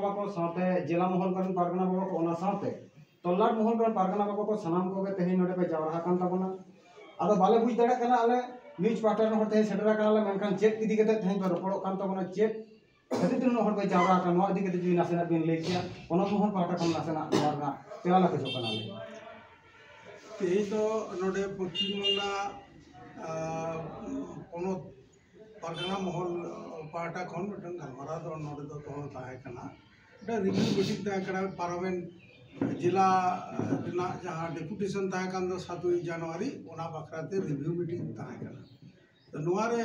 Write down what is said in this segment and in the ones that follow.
बाबा को साथे जिला महल करन पारगना बाबा को ओना साथे तल्लाट महल करन पारगना बाबा को सनाम को के तेहे नोडे पे जावरा कान ताबोना आदो बाले बुझ दाड़ा कना आले न्यूज पार्टर न होते सेटरा कना ले मेनखान चेक इदी कते तेहे पे रपड़ो कान ताबोना चेक खातिर दिन हर पे जावरा कान नो इदी कते जुई नासेना बिन ले किया ओना महल पाटा कन नासेना नोरना तेला ला खजो कना ले तेही तो नोडे पश्चिम बंगा कोनो पारगना महल पाटा खन मिटन गलमारा दो नोडे दो तो ताहे कना डा रिव्यू मीटिंग ताहे कना पार्लियामेंट जिला रिना जहां डेपुटेशन ताहे कान दो 7 जनवरी ओना बखराते रिव्यू मीटिंग ताहे कना तो नोआरे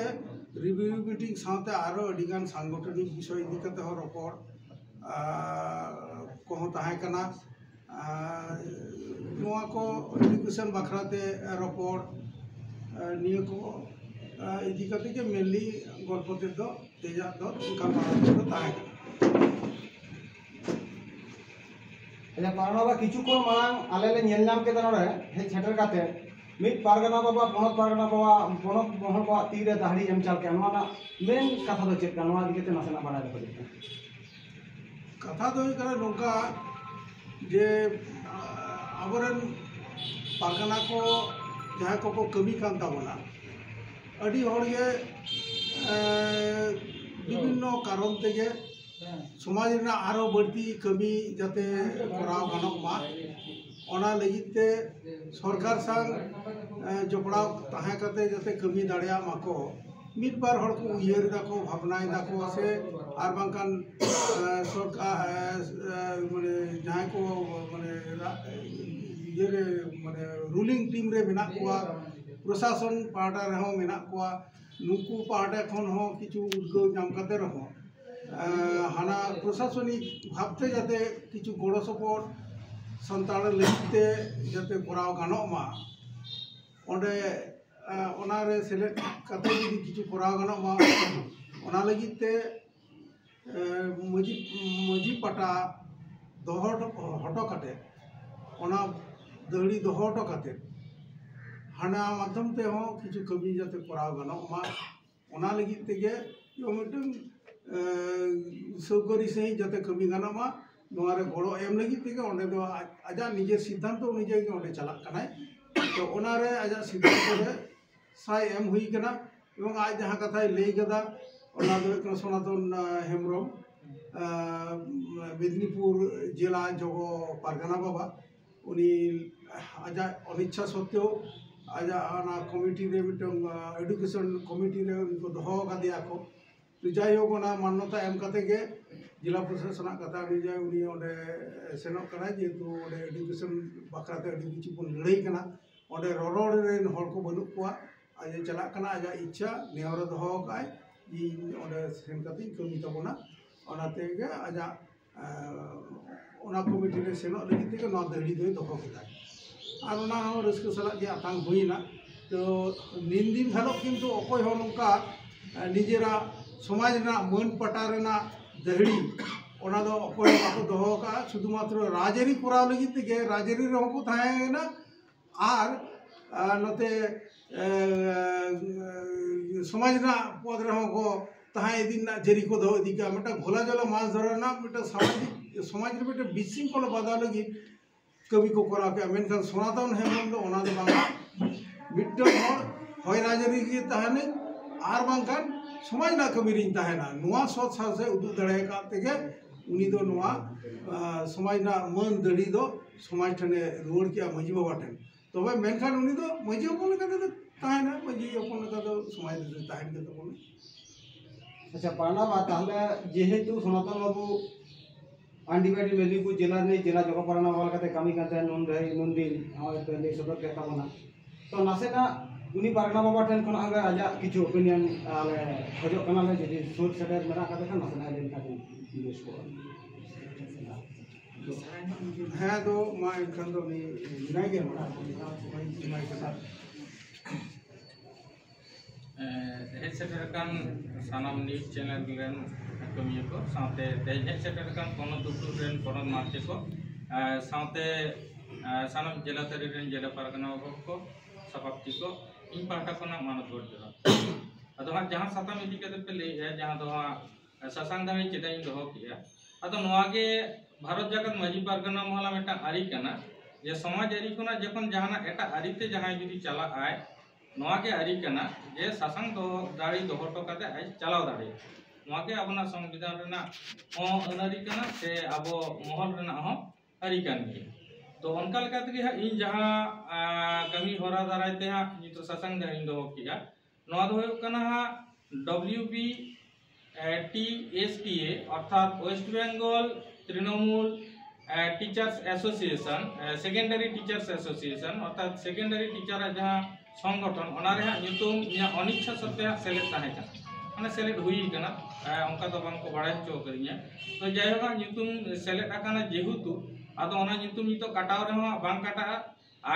रिव्यू मीटिंग साथे आरो अडिगान सांगठनिक विषय इदी कते हो रपड़ को ताहे कना नोआ को एजुकेशन बखराते रपड़ निये को इदी कते के मेनली गल्पते दो तेजा दो इनका मारा दो ताहे अच्छा पारगना बाबा किछु को मांग आले ले नेल नाम के तनोरे हे छटर काते मिट पारगना बाबा पोनत पारगना बाबा पोनत महल को तीरे दाहड़ी एम चाल के नोना मेन कथा दो चेक नोआ दिकेते नासना बाड़ा दो कथा दो करा नोका जे आबरन पारगना को जहाँ को कमी कान ताबोना अडी होड़गे विभिन्न कारण तेगे समाज रना आरो बढ़ती कमी जाते कराव गानोक मा ओना लगिते सरकार संग जोपड़ाव ताहे कते जाते कमी दाड़िया माको मिट बार हड़ को उयहर दाको भावनाय दाको से आर बांकान सरकार माने जहाँ को माने ये माने रूलिंग टीम रे मेना कोआ प्रशासन पार्टा रहो मेना कोआ नुकु पार्टा खन हो किछु उद्गो नाम कते रहो हाना प्रशासनिक भावते जाते किछु गड़ो सपोर्ट संतान लगते जाते कराव गानो मा ओंडे ओनारे सेलेक्ट कते जदि किछु कराव गानो मा ओना लगिते मजी पाटा दोहट हटो कते ओना दड़ी दोहट कते हाना माध्यम ते हो किछु कमी जाते कराव गानो मा ओना लगिते गे यो मिटन सौकरी से जाते कमी गाना मा नोआरे गड़ो एम लगी तेगे ओंडे दो आजा निजे सिद्धांत अनुयायी के ओंडे चला कनाय तो ओनारे आजा सिद्धांत रे साय एम हुई कना एवं आज जहां कथाय लई गदा ओना दो सनातन हेमब्रम मेदिनीपुर जिला जगो पारगना बाबा उनी आजा अनिच्छा सत्त्वेও आजा ना कमिटी रे मिटन एडुकेशन कमिटी रे उनको दोहो गदिया को तो जाइयोग मान्यता एम कते गे जिला प्रशासन कथा अनुयायी उनी ओंडे सेनोक कना जेतु ओंडे एडुकेशन बखराते अडी किछु बन लड़ाई कना ओंडे ररोड़ रेन हर को बनु कोआ आज चला कना आजा इच्छा नेहर दोहो काय इ ओंडे सेन कते कमी तबोना ओनाते गे आजा ओना कमिटी रे सेनो लगी ते नो दड़ी दो दोहो केदा आर ओना हो रस्क सला जे आतांग हुइना तो दिन दिन घालो किंतु अकोय हो नोका निजेरा समाज मन पटा दहड़ी ओना दो अकोय बाको दोहो का शुधुमात्र राजरी कराव लगी तेगे राजरी रहो को थाहेना आर नते समाज पद रहो को ताहे दिन जरी को दो इदी का मटा भोला जला माछ धरना मटा सामाजिक समाज रे बेटा बिसिंखल बाधा लगी कवि को करा के मेनखान सनातन हेमब्रम दो ओना दो बांगा मिट्टो हर होय राजरी के ताहने आर बांखान समाज ना कमिरिन ताहेना नुआ सत सासे उदु दड़े का तेगे उनी दो नुआ समाज ना मन दड़ी दो समाज ठने रुवाड़ किया मजी बाबा ठन तबे मेनखान उनी दो मजी अपन का दो ताहेना मजी अपन का दो समाज दो ताहेन के तो अच्छा पाना बा ताहले जेहेतु सनातन बाबू आंडीबाड़ी मेदिनीपुर जिला ने जिला जगह पारगना वाल कते कमी करते नुन रही नुन दिन हम पहले सदर के ताबना तो नासेना उनी पारगना बाबा ठन खन आगे आजा किछु ओपिनियन आले खजो कना ले जदि सोच सेटर मेरा कते खन नासेना लेन का दिनेश को है तो मा इनखान दो नी नाय गे मा माय कथा हेड सेटर कान सानाम न्यूज चैनल रेन कमियो को साथे हेड सेटर कान कोनो दुतु रेन कोनो मार्चे को साथे सानाम जिला तरी रेन जिला पारगना बाबा को सभापति को इन पाटा को ना मानत गोड़ जहा अदो हां जहां साताम इदी के पे ले है जहां दो हां ससांग दाई चेदाई दोहो किया आदो नोआगे भारत जगत माजी पारगना महला मेटा आरी कना जे समाज आरी कोना जखन जहाना एटा आरीते जहां जुदी चला आय नोआगे आरी कना जे सासांग दो दाड़ी दोहटो काते आय चलाव दाड़ी नोआगे अपना संविधान रेना हो अनारी कना से आबो महल रेना हो आरी कान गे तो उनका लेकाते गे इन जहां कमी होरा दारायते हा नितो सासांग दाड़ी दो किया नोआ दो होयो कना हा WB TSTA अर्थात West Bengal Trinamool teachers association secondary teachers association अर्थात सेकेंडरी टीचर जहां संगठन ओनारे हा नितुम इया अनिच्छा सत्ते सेलेक्ट ताहे का माने सेलेक्ट हुई कना उनका तो बांग को बाड़ाय हचो करिया तो जायगा नितुम सेलेक्ट आकाना जेहुतु आदो ओना नितुम नितो काटाव रेहो बांग काटा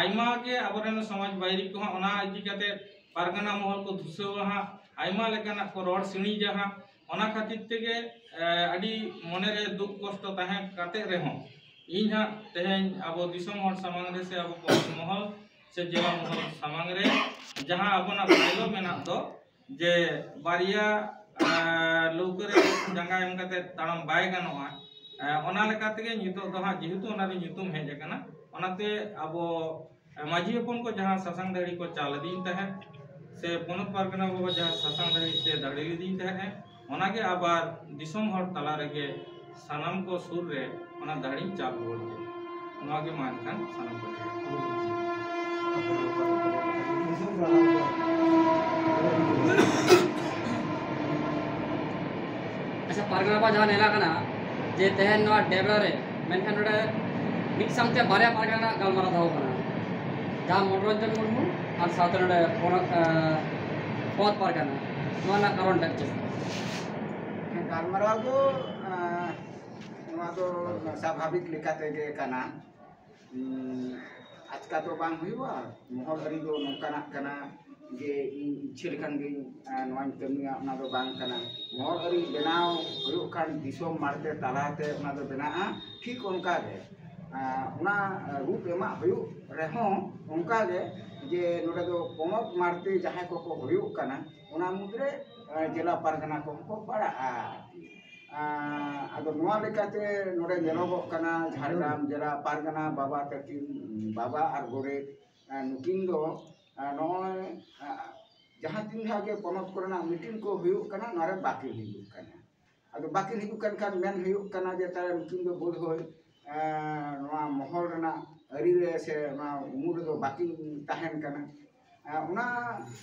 आइमा के आबरेन समाज बायरी को ओना इदि काते पारगना महल को धुसवा हा आइमा लेकाना को रोड सिणी जहां ओना खातिर तेगे अडी मने रे दुख कष्ट ताहे काते रेहो इन हा तेहेन आबो दिसम हर सामांग रे से आबो पश्चिम महल से जिला महल सामांग रे जहां आबोना फाइलो मेना दो जे बारिया लोकरे जंगा एम काते ताड़म बाय गानोआ ओना लेका तेगे नितो दो हा जेहेतु ओना रे नितुम हेज काना ओनाते आबो माजी हपन को जहां सासांग दाड़ी को चाल दिन ताहे से पोनत पारगना बाबा जहां सासांग दाड़ी से दाड़ी दिन ताहे ओनागे आबार दिसम हर तला रेगे सानाम को सुर रे ओना दाड़ी चाप बोल के ओनागे मानखान सानाम को अच्छा पारगना बा जहां नेला कना जे तेहन नवा डेबरा रे मेनखान नोडे मिक सामते बारे पारगना गलमारा दहो कना जहां मनोरंजन मुर्मू और साथ नोडे पौत पारगना नवा ना कारण टच गलमारा दो स्वाभाविक लेकाते गे कना आजका तो बांग हुआ महल अरी दो नोकाना कना जे इच्छे लेखान गे नवान कमिया ओना दो बांग कना महल अरी बनाव हुयो खान दिसोम मारते तालाते ओना दो बनाआ ठीक उनका गे ओना रूप एमा हुयो रेहो उनका गे जे नोडे दो पोमक मारते जहां को हुयो कना ओना मुद्रे जिला पारगना को पड़ा आदो नोआ लेकाते नोडे नेलोगो कना झारग्राम जिला पारगना बाबा तकिन बाबा और गोरे नुकिन दो नोय जहां तीन धागे पोनत कोरना मीटिंग को हुयो कना नारे बाकी हिजु कना आदो बाकी हिजु कन मेन हुयो कना जे तारे नुकिन दो बोध होय नोआ महल रना अरी रे से नोआ उमुर दो बाकी ताहेन कना उना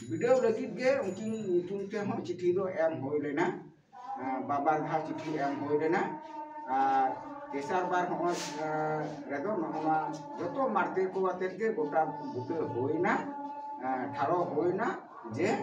वीडियो लगित गे उनकिन नुतुम ते हो चिठी दो एम होय लेना बाबार धा चिठी एम होय लेना और तेसार बार हो रेदो नोना जतो मारते को आते के गोटा बुटे होयना ठारो होयना जे